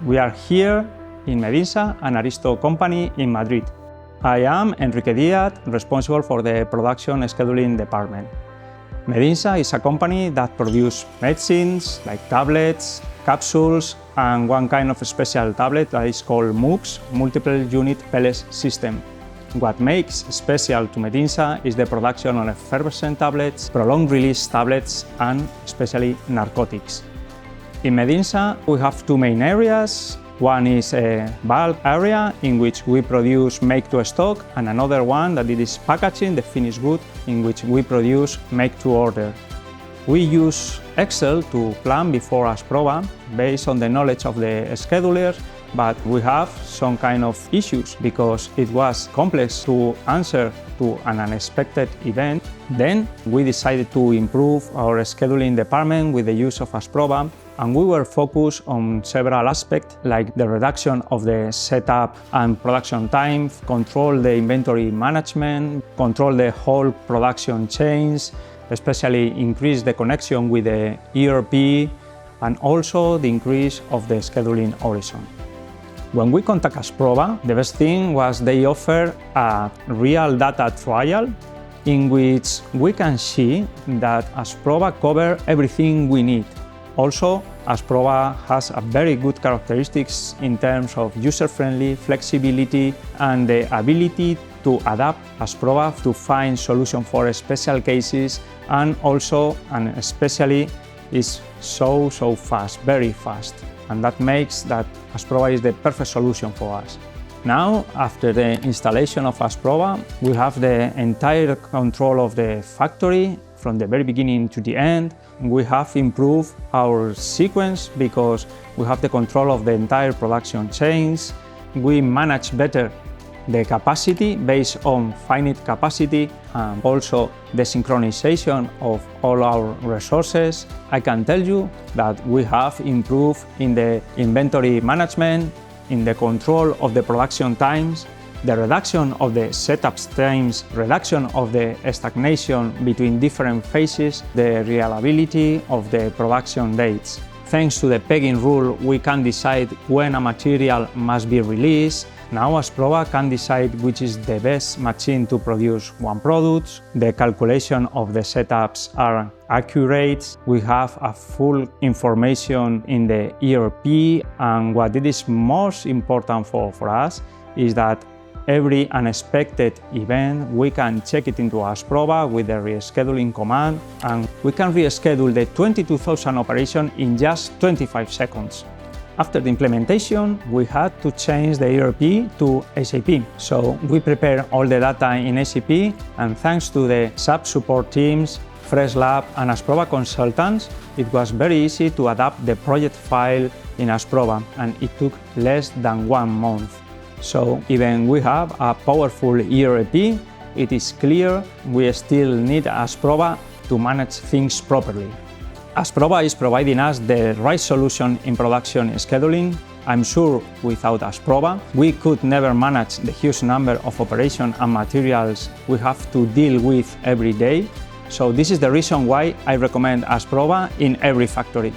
We are here in Medinsa, an Aristo company in Madrid. I am Enrique Diaz, responsible for the production scheduling department. Medinsa is a company that produces medicines like tablets, capsules, and one kind of special tablet that is called MUPS, multiple unit pellet system. What makes special to Medinsa is the production of effervescent tablets, prolonged release tablets, and especially narcotics. In Medinsa, we have two main areas. One is a bulk area in which we produce make-to-stock, and another one that it is packaging, the finished good, in which we produce make-to-order. We use Excel to plan before Asprova based on the knowledge of the schedulers, but we have some kind of issues because it was complex to answer to an unexpected event. Then we decided to improve our scheduling department with the use of Asprova, and we were focused on several aspects like the reduction of the setup and production time, control the inventory management, control the whole production chains, especially increase the connection with the ERP, and also the increase of the scheduling horizon. When we contact Asprova, the best thing was they offer a real data trial in which we can see that Asprova covers everything we need. Also, Asprova has a very good characteristics in terms of user-friendly, flexibility, and the ability to adapt Asprova to find solutions for special cases, and also and especially is so fast, very fast. And that makes that Asprova is the perfect solution for us. Now, after the installation of Asprova, we have the entire control of the factory from the very beginning to the end. We have improved our sequence because we have the control of the entire production chains. We manage better the capacity based on finite capacity and also the synchronization of all our resources. I can tell you that we have improved in the inventory management, in the control of the production times, the reduction of the setup times, reduction of the stagnation between different phases, the reliability of the production dates. Thanks to the pegging rule, we can decide when a material must be released. Now Asprova can decide which is the best machine to produce one product. The calculation of the setups are accurate. We have a full information in the ERP, and what it is most important for us is that every unexpected event, we can check it into Asprova with the rescheduling command, and we can reschedule the 22,000 operation in just 25 seconds. After the implementation, we had to change the ERP to SAP. So we prepare all the data in SAP, and thanks to the SAP support teams, Fresh Lab, and Asprova consultants, it was very easy to adapt the project file in Asprova, and it took less than 1 month. So even we have a powerful ERP, it is clear we still need Asprova to manage things properly. Asprova is providing us the right solution in production scheduling. I'm sure without Asprova, we could never manage the huge number of operations and materials we have to deal with every day. So this is the reason why I recommend Asprova in every factory.